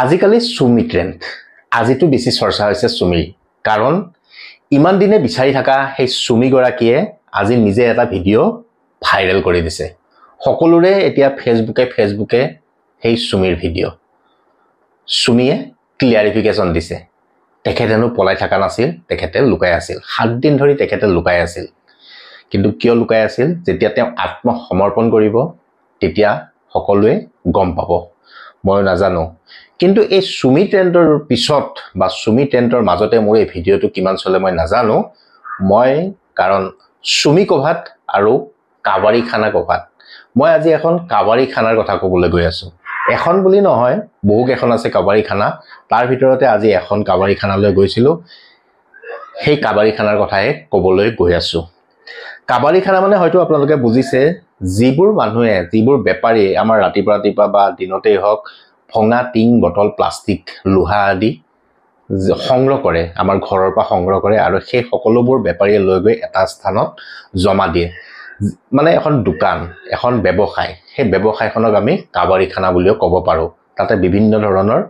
আজিকালি চুমি ট্ৰেণ্ড আজিতো বেছি চৰ্চা হৈছে চুমিৰ কাৰণ ইমান দিনে বিচাৰি থকা সেই চুমিগৰাকীয়ে আজি নিজে এটা ভিডিঅ' ভাইৰেল কৰি দিছে সকলোৰে এতিয়া ফেচবুকে সেই চুমিৰ ভিডিঅ' চুমিয়ে ক্লিয়াৰিফিকেশ্যন দিছে তেখেতেনো পলাই থকা নাছিল তেখেতে লুকাই আছিল 7 দিন ধৰি তেখেতে লুকাই আছিল কিন্তু কিয় লুকাই আছিল যেতিয়া তেওঁ আত্মসমৰ্পণ কৰিব তেতিয়া সকলোৱে গম পাব মই নাজানো কিন্তু এই চুমি ট্ৰেণ্ডৰ পিছত বা চুমি ট্ৰেণ্ডৰ মাজতে মোৰ এই ভিডিঅ'টো কিমান চলে মই নাজানো মই কাৰণ চুমি কভাত আৰু কাবাৰি খানা কভাত মই আজি এখন কাবাৰি খানাৰ কথা ক'বলৈ গৈ আছো এখন বুলি নহয় বহু কেইখন আছে কাবাৰি খানা তাৰ ভিতৰতে আজি এখন কাবাৰি খানালৈ গৈছিলো সেই কাবাৰি খানাৰ কথাই ক'বলৈ গৈ আছো কাবাৰি খানা মানে হয়তো আপোনালোকে বুজিছে যিবোৰ মানুহে যিবোৰ বেপাৰী আমাৰ ৰাতিপুৱা বা দিনতেই হওক ভঙা টিং বটল প্লাষ্টিক লোহা আদি সংগ্ৰহ কৰে আমাৰ ঘৰৰ পৰা সংগ্ৰহ কৰে আৰু সেই সকলোবোৰ বেপাৰীয়ে লৈ গৈ এটা স্থানত জমা দিয়ে মানে এখন দোকান এখন ব্যৱসায় সেই ব্যৱসায়খনক আমি কাবাৰি খানা বুলিও ক'ব পাৰো তাতে বিভিন্ন ধৰণৰ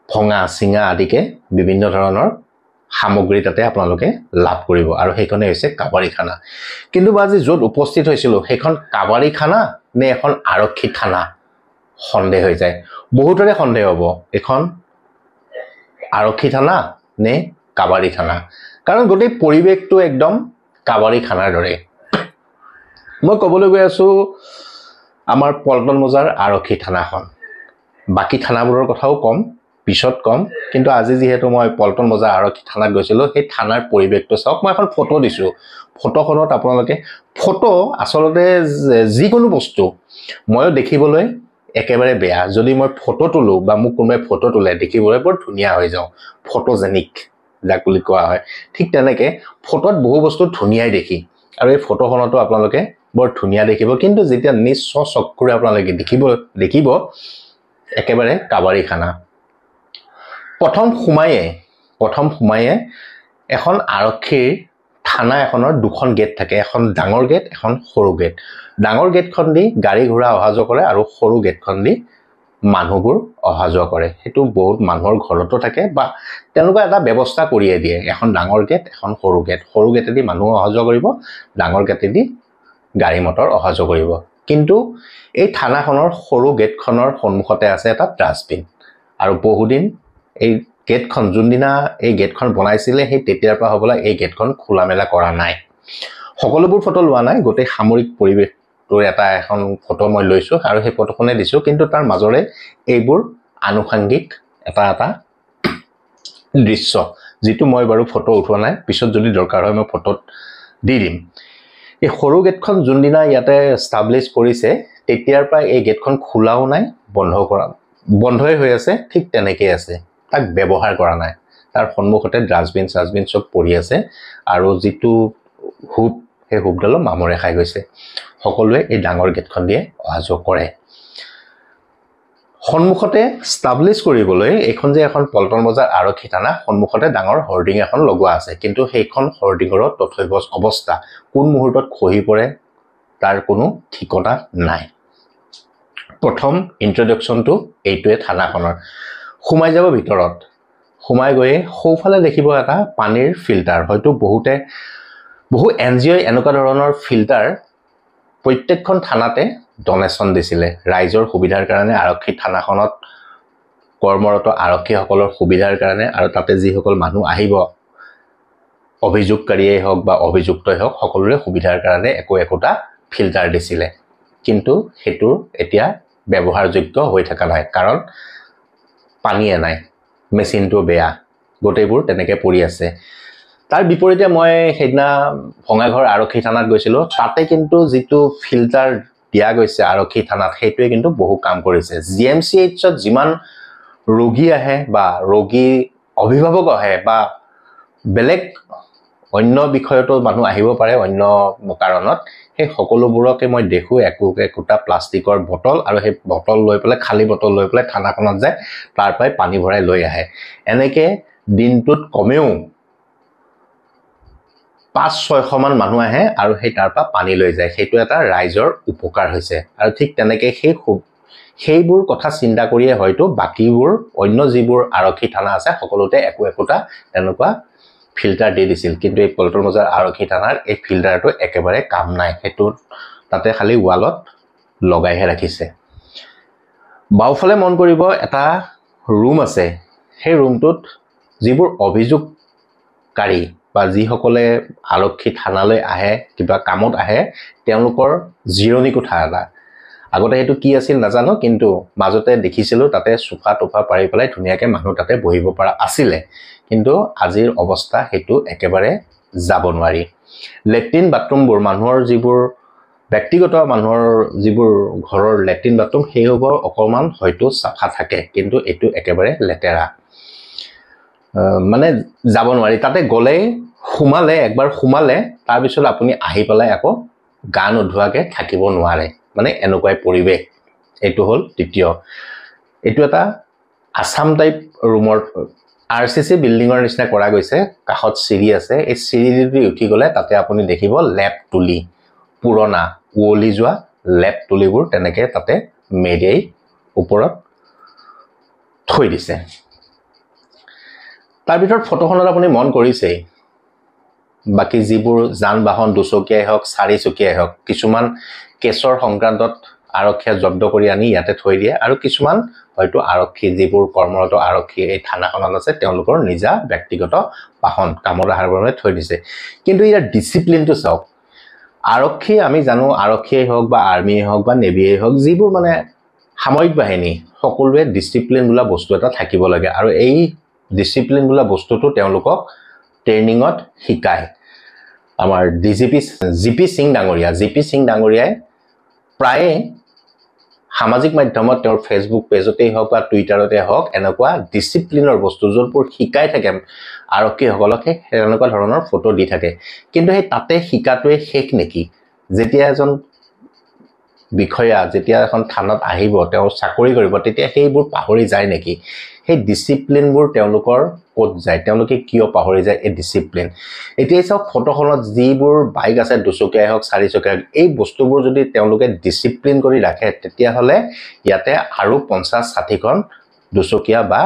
ভঙা চিঙা আদিকে বিভিন্ন ধৰণৰ সামগ্ৰী তাতে আপোনালোকে লাভ কৰিব আৰু সেইখনে হৈছে কাবাৰি খানা কিন্তু আজি য'ত উপস্থিত হৈছিল সেইখন কাবাৰি খানা নে এখন আৰক্ষী থানা সন্দেহ হৈ যায় বহুতৰে সন্দেহ হ'ব এখন আৰক্ষী থানা নে কাবাৰি থানা কাৰণ গোটেই পৰিৱেশটো একদম কাবাৰি খানাৰ দৰে মই ক'বলৈ গৈ আছো আমাৰ পল্টন বজাৰ আৰক্ষী থানাখন বাকি থানাবোৰৰ কথাও কম পিছত কম কিন্তু আজি যেহেতু মই পল্টন বজাৰ আৰক্ষী থানাত গৈছিলো সেই থানাৰ পৰিৱেশটো চাওক মই এখন ফটো দিছো ফটোখনত আপোনালোকে ফটো আসলতে যিকোনো বস্তু ময়ো দেখিবলৈ একেবাৰে বেয়া যদি মই ফটো তুলো বা মোক কোনোবাই ফটো তুলে দেখিবলৈ বৰ ধুনীয়া হৈ যাও ফটোজেনিক যাক বুলি কোৱা হয় ঠিক তেনেকে ফটোত বহু বস্তু ধুনীয়াই দেখি আৰু এই ফটোখনতো আপোনালোকে বৰ ধুনীয়া দেখিব কিন্তু যেতিয়া নিশ্চয় চকুৰে আপোনালোকে দেখিব একেবাৰে কাবাৰি খানা প্ৰথম সোমায়ে এখন আৰক্ষীৰ থানা এখনৰ দুখন গেট থাকে এখন ডাঙৰ গেট এখন সৰু গেট ডাঙৰ গেটখন দি গাড়ী ঘোঁৰা অহা যোৱা কৰে আৰু সৰু গেটখন দি মানুহবোৰ অহা যোৱা কৰে হেতু বহুত মানুহৰ ঘৰতো থাকে বা তেনেকুৱা এটা ব্যৱস্থা কৰিয়ে দিয়ে এখন ডাঙৰ গেট এখন সৰু গেটেদি মানুহ অহা যোৱা কৰিব ডাঙৰ গেটেদি গাড়ী মটৰ অহা যোৱা কৰিব কিন্তু এই থানাখনৰ সৰু গেটখনৰ সন্মুখতে আছে এটা ডাষ্টবিন আৰু বহুদিন এই গেটখন যোনদিনা এই গেটখন বনাইছিলে সেই তেতিয়াৰ পৰা হ'বলা এই গেটখন খোলা মেলা কৰা নাই সকলোবোৰ ফটো লোৱা নাই গোটেই সামৰিক পৰিৱেশটোৰ এটা এখন ফটো মই লৈছো আৰু সেই ফটোখনে দিছো কিন্তু তাৰ মাজৰে এইবোৰ আনুষাংগিক এটা দৃশ্য যেটো মই বাৰু ফটো উঠোৱা নাই পিছত যদি দৰকাৰ হয় মই ফটোত দি দিম এই সৰু গেটখন যোনদিনা ইয়াতে এষ্টাবলিশ কৰিছে তেতিয়াৰ পৰা এই গেটখন খোলাও নাই বন্ধই হৈ আছে ঠিক তেনেকৈ আছে তাক ব্যৱহাৰ কৰা নাই তাৰ সন্মুখতে ডাষ্টবিন সব পৰি আছে আৰু যেটো হুব সেই হুবডালো মামৰে খাই গৈছে সকলোৱে এই ডাঙৰ গেটখন দিয়ে অহা যোৱা কৰে সন্মুখতে এষ্টাবলিশ কৰিবলৈ এখন যে এখন পল্টন বজাৰ আৰক্ষী থানা সন্মুখতে ডাঙৰ হোৰ্ডিং এখন লগোৱা আছে কিন্তু সেইখন হোৰ্ডিঙৰ তথ্যবস অৱস্থা কোন মুহূৰ্তত খহি পৰে তাৰ কোনো ঠিকনা নাই প্ৰথম ইন্ট্ৰডাকচনটো এইটোৱে থানাখনৰ সোমাই যাব ভিতৰত সোমাই গৈ সোফালে দেখিব এটা পানীৰ ফিল্টাৰ হয়তো বহু এনজিঅ এনেকুৱা ধৰণৰ ফিল্টাৰ প্ৰত্যেকখন থানাতে ডনেশ্যন দিছিলে ৰাইজৰ সুবিধাৰ কাৰণে আৰক্ষী থানাখনত কৰ্মৰত আৰক্ষীসকলৰ সুবিধাৰ কাৰণে আৰু তাতে যিসকল মানুহ আহিব অভিযোগকাৰীয়ে হওক বা অভিযুক্তই হওক সকলোৰে সুবিধাৰ কাৰণে একোটা ফিল্টাৰ দিছিলে কিন্তু হেতু এতিয়া ব্যৱহাৰযোগ্য হৈ থকা নাই কাৰণ পানীয়ে নাই মেচিনটো বেয়া গোটেইবোৰ তেনেকে পৰি আছে তাৰ বিপৰীতে মই সেইদিনা ভঙাঘৰ আৰক্ষী থানাত গৈছিলো তাতে কিন্তু যেটো ফিল্টাৰ দিয়া গৈছে আৰক্ষী থানাত সেইটোৱে কিন্তু বহু কাম কৰিছে জিএমচিএইচত যিমান ৰোগী আহে বা ৰোগী অভিভাৱক আহে বা বেলেগ অন্য বিষয়তো মানুহ আহিব পাৰে অন্য কাৰণত সেই সকলোবোৰকে মই দেখো একোটা প্লাষ্টিকৰ বটল আৰু সেই বটল লৈ পেলাই খালি বটল লৈ পেলাই থানাখনত যায় তাৰ পৰাই পানী ভৰাই লৈ আহে এনেকে দিনটোত কমেও 5-600 মান মানুহ আহে আৰু সেই তাৰ পৰা পানী লৈ যায় সেইটো এটা ৰাইজৰ উপকাৰ হৈছে আৰু ঠিক তেনেকে সেইবোৰ কথা চিন্তা কৰিয়ে হয়তো বাকিবোৰ অন্য যিবোৰ আৰক্ষী থানা আছে সকলোতে একোটা তেনেকুৱা ফিল্টাৰ দি দিছিল কিন্তু এই পল্টন বজাৰ আৰক্ষী থানাৰ এই ফিল্টাৰটো একেবাৰে কাম নাই সেইটো তাতে খালি ৱালত লগাইহে ৰাখিছে বাওফালে মন কৰিব এটা ৰুম আছে সেই ৰুমটোত যিবোৰ অভিযোগকাৰী বা যিসকলে আৰক্ষী থানালৈ আহে কিবা কামত আহে তেওঁলোকৰ জিৰণি কোঠা এটা আগতে সেইটো কি আছিল নাজানো কিন্তু মাজতে দেখিছিলো তাতে সোফা টোফা পাৰি পেলাই ধুনীয়াকে মানুহ তাতে বহিব পৰা আছিলে কিন্তু আজিৰ অৱস্থা সেইটো একেবাৰে যাব নোৱাৰি লেট্ৰিন বাথৰুমবোৰ মানুহৰ যিবোৰ ব্যক্তিগত মানুহৰ যিবোৰ ঘৰৰ লেট্ৰিন বাথৰুম সেইবোৰ অকমান হয়তো সাফা থাকে কিন্তু এটো একেবাৰে লেতেৰা মানে যাব নোৱাৰি তাতে গলে খুমালে একবাৰ খুমালে তাৰ পিছত আপুনি আহি পেলাই আকৌ গা নোধোৱাকে থাকিব নোৱাৰে মানে এনেকুৱাই পৰিৱেশ এটো হল দ্বিতীয় এটো এটা আসাম টাইপ ৰুমৰ আৰসিসি বিল্ডিঙৰ নিচিনা কৰা গৈছে কাখত চিৰি আছে এই চিৰিদি উঠি গলে তাতে আপুনি দেখিব লেপ তুলি পুৰণা ওলি যোৱা লেপ তুলিবোৰ তেনেকে তাতে মেৰিয়াই ওপৰত থৈ দিছে তাৰ ভিতৰত ফটোখনত আপুনি মন কৰিছে বাকি যিবোৰ যান বাহন দুচকীয়াই হওক চাৰিচকীয়াই হওক কিছুমান কেছৰ সংক্ৰান্তত আৰক্ষীয়ে জব্দ কৰি আনি ইয়াতে থৈ দিয়ে আৰু কিছুমান হয়তো আৰক্ষী যিবোৰ কৰ্মৰত আৰক্ষী এই থানাখনত আছে তেওঁলোকৰ নিজা ব্যক্তিগত বাহন কামৰ আহাৰ বাবে থৈ দিছে কিন্তু ইয়াৰ ডিসিপ্লিনটো চাওক আৰক্ষী আমি জানো আৰক্ষীয়ে হওক বা আৰ্মিয়ে হওক বা নেভিয়ে হওক যিবোৰ মানে সামৰিক বাহিনী সকলোৱে ডিসিপ্লিন বোলা বস্তু এটা থাকিব লাগে আৰু এই ডিসিপ্লিন বোলা বস্তুটো তেওঁলোকক ট্ৰেইনিঙত শিকায় আমাৰ জিপি সিং ডাঙৰীয়াই প্ৰায় সামাজিক মাধ্যমত তেওঁৰ ফেসবুক পেজতেই হওক বা টুইটাৰতে হওক এনেকুৱা ডিসিপ্লিনৰ বস্তু য'ৰবোৰ শিকাই থাকে আৰক্ষীসকলকে এনেকুৱা ধৰণৰ ফটো দি থাকে কিন্তু সেই তাতে শিকাটোৱে শেষ নেকি যেতিয়া এজন বিষয়া যেতিয়া এখন থানাত আহিব তেওঁ চাকৰি কৰিব তেতিয়া সেইবোৰ পাহৰি যায় নেকি সেই ডিসিপ্লিনবোৰ তেওঁলোকৰ ক'ত যায় তেওঁলোকে কিয় পাহৰি যায় এই ডিসিপ্লিন এতিয়া চাওক ফটোখনত যিবোৰ বাইক আছে দুচকীয়াই হওক চাৰিচকীয়া এই বস্তুবোৰ যদি তেওঁলোকে ডিসিপ্লিন কৰি ৰাখে তেতিয়া হলে ইয়াতে আৰু 50-60 খন দুচকীয়া বা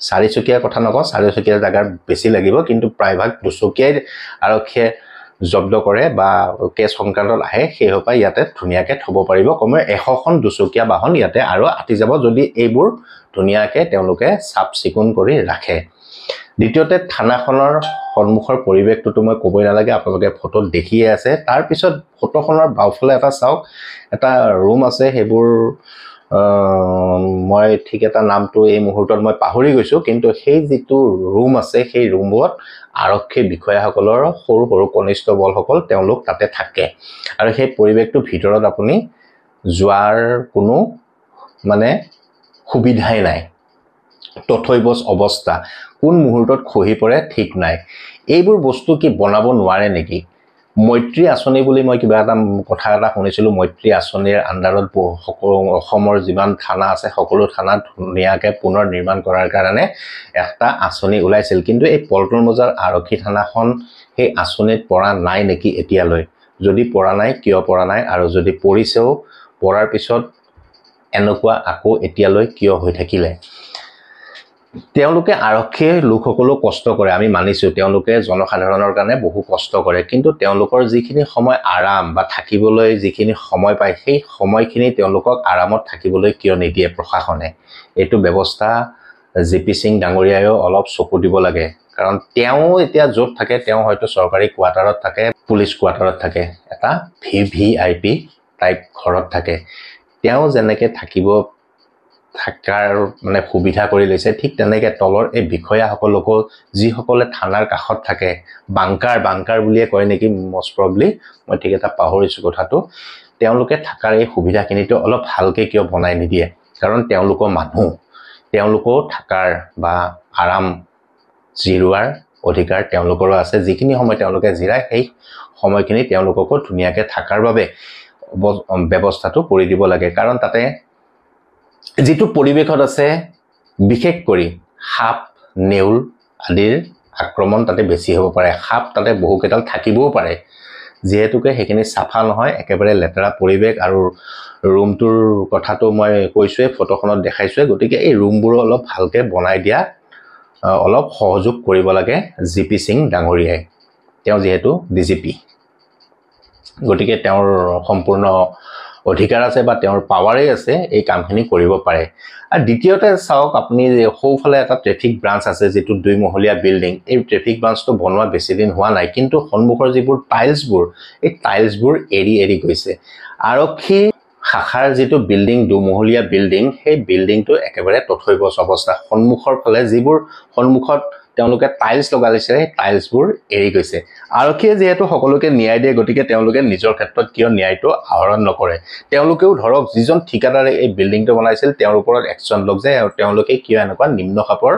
চাৰিচকীয়া কথা নকওঁ চাৰিচকীয়া জাগাৰ বেছি লাগিব কিন্তু প্ৰায়ভাগ দুচকীয়াই আৰক্ষীয়ে জব্দ কৰে বা কেছ সংক্ৰান্তত আহে সেইহপা ইয়াতে ধুনীয়াকে থব পাৰিব কমে 100 খন দুচকীয়া বাহন ইয়াতে আৰু আতি যাব যদি এইবোৰ ধুনীয়াকে তেওঁলোকে সাফ চিকুণ কৰি ৰাখে দ্বিতীয়তে থানাখনৰ সন্মুখৰ পৰিৱেশটো মই কবই নালাগে আপোনালোকে ফটো দেখিয়ে আছে তাৰ পিছত ফটোখনৰ বাওফালে এটা চাওক এটা ৰুম আছে হেবোৰ মই ঠিক এটা নামটো এই মুহূৰ্তত মই পাহৰি গৈছো কিন্তু সেই যিটো ৰুম আছে সেই ৰুমত আৰক্ষী বিষয়াসকলৰ সৰু সৰু কনিষ্ঠবলসকল তেওঁলোক তাতে থাকে আৰু সেই পৰিৱেশটো ভিতৰত আপুনি যোৱাৰ কোনো মানে সুবিধাই নাই তথৈবচ অৱস্থা কোন মুহূৰ্তত খহি পৰে ঠিক নাই এইবোৰ বস্তু কি বনাব নোৱাৰে নেকি মৈত্ৰী আঁচনি বুলি মই কিবা এটা কথা এটা শুনিছিলো মৈত্ৰী আঁচনিৰ আন্ডাৰত অসমৰ যিমান থানা আছে সকলো থানা ধুনীয়াকে পুনৰ নিৰ্মাণ কৰাৰ কাৰণে একটা আঁচনি ওলাইছিল কিন্তু এই পল্টন বজাৰ আৰক্ষী থানাখন সেই আঁচনিত পৰা নাই নেকি এতিয়ালৈ যদি পৰা নাই কিয় পৰা নাই আৰু যদি পৰিছেও পৰাৰ পিছত এনেকুৱা আকৌ এতিয়ালৈ কিয় হৈ থাকিলে তেওঁলোকে আৰক্ষী লোকসকলো কষ্ট কৰে আমি মানিছো তেওঁলোকে জনসাধাৰণৰ কাৰণে বহু কষ্ট কৰে কিন্তু তেওঁলোকৰ যিখিনি সময় আৰাম বা থাকিবলৈ যিখিনি সময় পায় সেই সময়খিনি তেওঁলোকক আৰামত থাকিবলৈ কিয় নিদিয়ে প্ৰশাসনে এইটো ব্যৱস্থা জিপি সিং ডাঙৰীয়ায়ো অলপ চকু দিব লাগে কাৰণ তেওঁ এতিয়া য'ত থাকে তেওঁ হয়তো চৰকাৰী কোৱাৰ্টাৰত থাকে পুলিশ কোৱাৰ্টাৰত থাকে এটা ভিভিআইপি টাইপ ঘৰত থাকে তেওঁ যেনেকে থাকিব থাকাৰ মানে সুবিধা কৰি লৈছে ঠিক তেনেকে তলৰ এই বিষয়াসকলকো যিসকলে থানাৰ কাষত থাকে বাংকাৰ বুলিয়ে কয় নেকি মষ্ট প্ৰবলি মই ঠিক এটা পাহৰিছো কথাটো তেওঁলোকে থাকাৰ এই সুবিধাখিনিটো অলপ ভালকে কিয় বনাই নিদিয়ে কাৰণ তেওঁলোকৰ মানুহ তেওঁলোকৰ থাকাৰ বা আৰাম জিৰোৱাৰ অধিকাৰ তেওঁলোকৰো আছে যিখিনি সময় তেওঁলোকে জিৰাই সেই সময়খিনি তেওঁলোককো ধুনীয়াকে থাকাৰ বাবে ব্যৱস্থাটো কৰি দিব লাগে কাৰণ তাতে যিটো পৰিৱেশত আছে বিশেষ কৰি সাপ নেউল আদিৰ আক্ৰমণ তাতে বেছি হ'ব পাৰে সাপ তাতে বহু কেইডাল থাকিবও পাৰে যেহেতুকে সেইখিনি চাফা নহয় একেবাৰে লেতেৰা পৰিৱেশ আৰু ৰুমটোৰ কথাটো মই কৈছোৱে ফটোখনত দেখাইছোৱে গতিকে এই ৰুমবোৰ অলপ ভালকে বনাই দিয়া অলপ সহযোগ কৰিব লাগে জিপি সিং ডাঙৰীয়াই তেওঁ যেহেতু ডিজিপি গতিকে তেওঁৰ সম্পূৰ্ণ অধিকাৰ আছে বা তেওঁৰ পাৱাৰে আছে এই কামখিনি কৰিব পাৰে আৰু দ্বিতীয়তে চাওক আপুনি সৌফালে এটা ট্ৰেফিক ব্ৰাঞ্চ আছে যেটো 2 মহলীয়া বিল্ডিং এই ট্ৰেফিক ব্ৰাঞ্চটো বনোৱা বেছি দিন হোৱা নাই কিন্তু সন্মুখৰ যিবোৰ টাইলছবোৰ এই টাইলছবোৰ এৰি গৈছে আৰক্ষী শাখাৰ যেটো বিল্ডিং 2 মহলীয়া বিল্ডিং সেই বিল্ডিংটো একেবাৰে তথৈবচ অৱস্থা সন্মুখৰ ফালে যিবোৰ সন্মুখত তেওঁলোকে টাইলছ লগাইছে টাইলছবোৰ এৰি গৈছে আৰক্ষীয়ে যেহেতু সকলোকে ন্যায় দিয়ে গতিকে তেওঁলোকে নিজৰ ক্ষেত্ৰত কিয় ন্যায়টো আহৰণ নকৰে তেওঁলোকেও ধৰক যিজন ঠিকাদাৰে এই বিল্ডিংটো বনাইছিল তেওঁৰ ওপৰত একচন লগ যায় আৰু তেওঁলোকে কিয় এনেকুৱা নিম্ন খাপৰ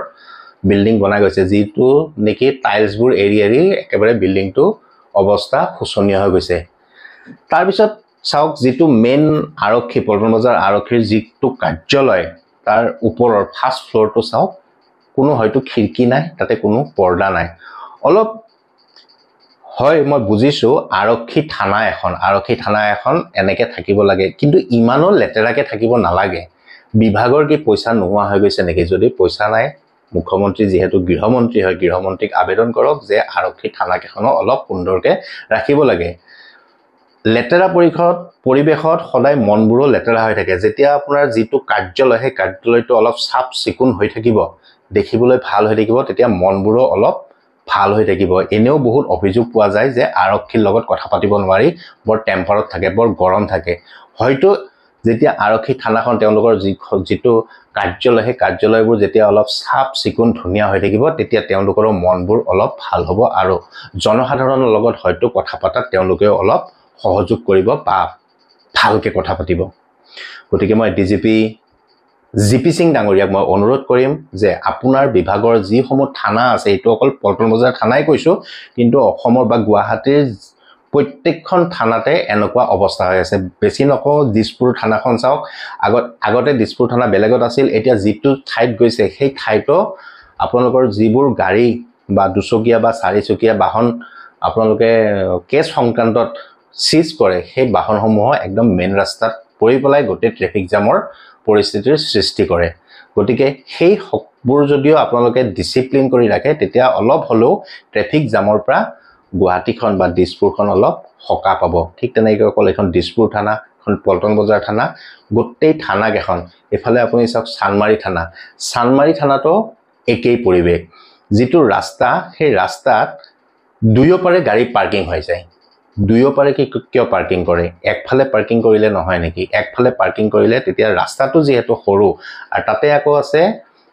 বিল্ডিং বনাই গৈছে যিটো নেকি টাইলছবোৰ এৰি একেবাৰে বিল্ডিংটো অৱস্থা শোচনীয় হৈ গৈছে তাৰ পিছত চাওক যেটো মেইন আৰক্ষী পল্টন বজাৰ আৰক্ষীৰ যেটো কাৰ্যালয় তাৰ ওপৰৰ ফাৰ্ষ্ট ফ্লোৰটো চাওক কোনো হয়তো খিৰকি নাই তাতে কোনো পৰ্দা নাই অলপ হয় মই বুজিছো আৰক্ষী থানা এখন এনেকে থাকিব লাগে কিন্তু ইমানো লেতেৰাকে থাকিব নালাগে বিভাগৰ কি পইচা নোহোৱা হৈ গৈছে নেকি যদি পইচা নাই মুখ্যমন্ত্ৰী যেহেতু গৃহমন্ত্ৰী হয় গৃহমন্ত্ৰীক আবেদন কৰক যে আৰক্ষী থানাকেখনো অলপ সুন্দৰকে ৰাখিব লাগে লেতেৰা পৰিৱেশত সদায় মনবোৰো লেতেৰা হৈ থাকে যেতিয়া আপোনাৰ যেটো কাৰ্যালয় সেই কাৰ্যালয়টো অলপ সাফ চিকুণ হৈ থাকিব দেখিবলৈ ভাল হৈ থাকিব তেতিয়া মনবোৰো অলপ ভাল হৈ থাকিব এনেও বহুত অভিযোগ পোৱা যায় যে আৰক্ষীৰ লগত কথা পাতিব নোৱাৰি বৰ টেম্পাৰত থাকে বৰ গৰম থাকে হয়তো যেতিয়া আৰক্ষী থানাখন তেওঁলোকৰ যেটো কাৰ্যালয় সেই কাৰ্যালয়বোৰ যেতিয়া অলপ সাফ চিকুণ ধুনীয়া হৈ থাকিব তেতিয়া তেওঁলোকৰ মনবোৰ অলপ ভাল হ'ব আৰু জনসাধাৰণৰ লগত হয়তো কথা পাতাত তেওঁলোকে অলপ সহযোগ কৰিব বা ভালকে কথা পাতিব গতিকে মই জিপি সিং ডাঙৰীয়াক মই অনুৰোধ কৰিম যে আপোনাৰ বিভাগৰ যিসমূহ থানা আছে এটো অকল পল্টন বজাৰ থানাই কৈছো কিন্তু অসমৰ বা গুৱাহাটীৰ প্ৰত্যেকখন থানাতে এনেকুৱা অৱস্থা হৈ আছে বেছি নকও দিছপুৰ থানাখন চাওক আগতে দিছপুৰ থানা বেলেগত আছিল এতিয়া যেটো ঠাইত গৈছে সেই ঠাইটো আপোনালোকৰ যিবোৰ গাড়ী বা দুচকীয়া বা চাৰিচকীয়া বাহন আপোনালোকে কেছ সংক্ৰান্তত সিজ কৰে সেই বাহনসমূহ একদম মেইন ৰাস্তাত পৰি পেলাই গোটেই ট্ৰেফিক জামৰ পৰিস্থিতিৰ সৃষ্টি কৰে গতিকে সেই সকবোৰ যদিও আপোনালোকে ডিসিপ্লিন কৰি ৰাখে তেতিয়া অলপ হলেও ট্ৰেফিক জামৰ পৰা গুৱাহাটীখন বা দিছপুৰখন অলপ হকা পাব ঠিক তেনেকৈ অকল এখন দিছপুৰ থানা এখন পল্টন বজাৰ থানা গোটেই থানা কেখন এফালে আপুনি চাওক চানমাৰী থানাটো একেই পৰিৱেশ যেটো ৰাস্তা সেই ৰাস্তাত দুয়োপাৰে গাড়ী পাৰ্কিং হৈ যায় দুয়োপাৰে কিয় পাৰ্কিং কৰে একফালে পাৰ্কিং কৰিলে নহয় নেকি একফালে পাৰ্কিং কৰিলে তেতিয়া ৰাস্তাটো যেহেতু সৰু আৰু তাতে আকৌ আছে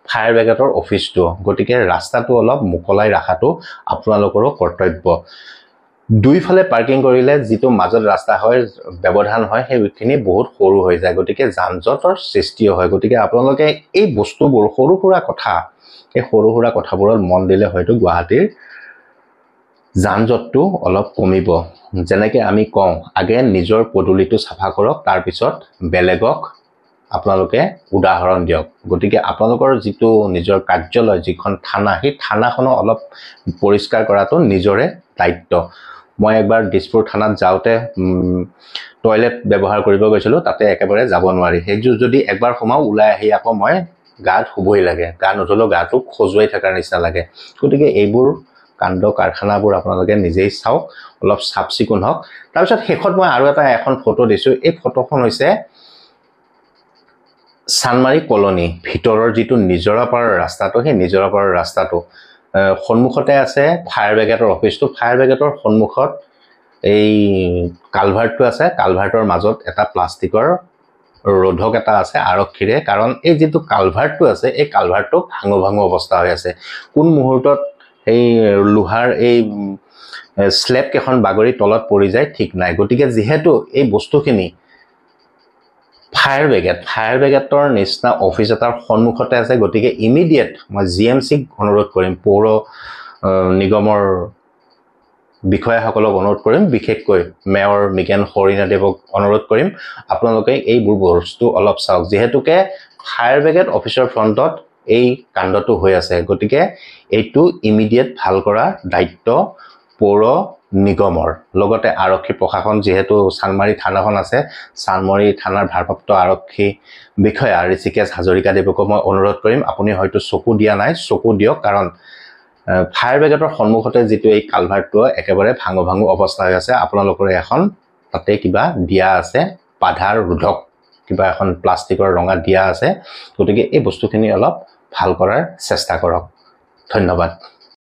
ফায়াৰ ব্ৰিগেডৰ অফিসটো গতিকে ৰাস্তাটো অলপ মুকলাই ৰাখাটো আপোনালোকৰ কৰ্তব্য দুইফালে পাৰ্কিং কৰিলে যেটো মাজত ৰাস্তা হয় ব্যৱধান হয় সেইখিনি বহুত সৰু হৈ যায় গতিকে যানজটৰ সৃষ্টি হয় গতিকে আপোনালোকে এই বস্তুবোৰ সৰু সুৰা কথাবোৰত মন দিলে হয়তো গুৱাহাটীৰ যানজটটো অলপ কমিব যেনেকৈ আমি কওঁ আগে নিজৰ পদুলিটো সাফা কৰক তাৰ পিছত বেলেগক আপোনালোকে উদাহৰণ দিয়ক গতিকে আপোনালোকৰ যেটো নিজৰ কাৰ্যালয় যিখন থানা সেই থানাখনো অলপ পৰিষ্কাৰ কৰাটো নিজৰে দায়িত্ব মই একবাৰ দিছপুৰ থানাত যাওতে টয়লেট ব্যৱহাৰ কৰিব গৈছিলো তাতে একেবাৰে যাব নোৱাৰি হেজু যদি একবাৰ সোমাও উলাই আহি আকৌ মই গাত হুবই লাগে গা নধলো গাটো খজুৱাই থাকাৰ নিচিনা লাগে গতিকে এইবোৰ কাণ্ড কাৰখানাবোৰ আপোনালোকে নিজেই চাওক অলপ সাফ চিকুণ হওক তাৰ পিছত শেষত মই আৰু এখন ফটো দিছো এই ফটোখন হৈছে চানমাৰী কলনী ভিতৰৰ যেটো নিজৰাপাৰৰ ৰাস্তাটো সেই নিজৰাপাৰৰ ৰাস্তাটো সন্মুখতে আছে ফায়াৰ ব্ৰিগেডৰ অফিসটো ফায়াৰ ব্ৰিগেডৰ সন্মুখত এই কালভাৰ্টটো আছে কালভাৰ্টৰ মাজত এটা প্লাষ্টিকৰ ৰোধক এটা আছে আৰক্ষীৰে কাৰণ এই যেটো কালভাৰ্টটো আছে এই কালভাৰ্টটো ভাঙো অৱস্থা হৈ আছে কোন মুহূৰ্তত এই লোহাৰ এই স্লেব কেখন বাগৰি তলত পৰি যায় ঠিক নাই গতিকে যেহেতু এই বস্তুখিনি ফায়াৰ ব্ৰিগেডৰ নিচিনা অফিস এটাৰ সন্মুখতে আছে গতিকে ইমিডিয়েট মই জিএমসিক অনুৰোধ কৰিম পৌৰ নিগমৰ বিষয়াসকলক অনুৰোধ কৰিম বিশেষকৈ মেয়ৰ মিকেন হৰিনাদেৱক অনুৰোধ কৰিম আপোনালোকে এইবোৰ বস্তু অলপ চাওক যেহেতুকে ফায়াৰ ব্ৰিগেড অফিচৰ ফ্ৰন্টত এই কাণ্ডটো হৈ আছে গতিকে এইটো ইমিডিয়েট ভাল কৰা দায়িত্ব পৌৰ নিগমৰ লগতে আৰক্ষী প্ৰশাসন যিহেতু চানমাৰী থানাখন আছে চানমাৰী থানাৰ ভাৰপ্ৰাপ্ত আৰক্ষী বিষয়া ঋষিকেশ হাজৰিকাদেৱকো মই অনুৰোধ কৰিম আপুনি হয়তো চকু দিয়া নাই চকু দিয়ক কাৰণ ফায়াৰ ব্ৰিগেডৰ সন্মুখতে যিটো এই কালভাৰটো একেবাৰে ভাঙো ভাঙো অৱস্থা হৈ আছে আপোনালোকৰ এখন তাতে কিবা দিয়া আছে বাধাৰ ৰোধক কিবা এখন প্লাষ্টিকৰ ৰঙা দিয়া আছে গতিকে এই বস্তুখিনি অলপ ভাল কৰাৰ চেষ্টা কৰক ধন্যবাদ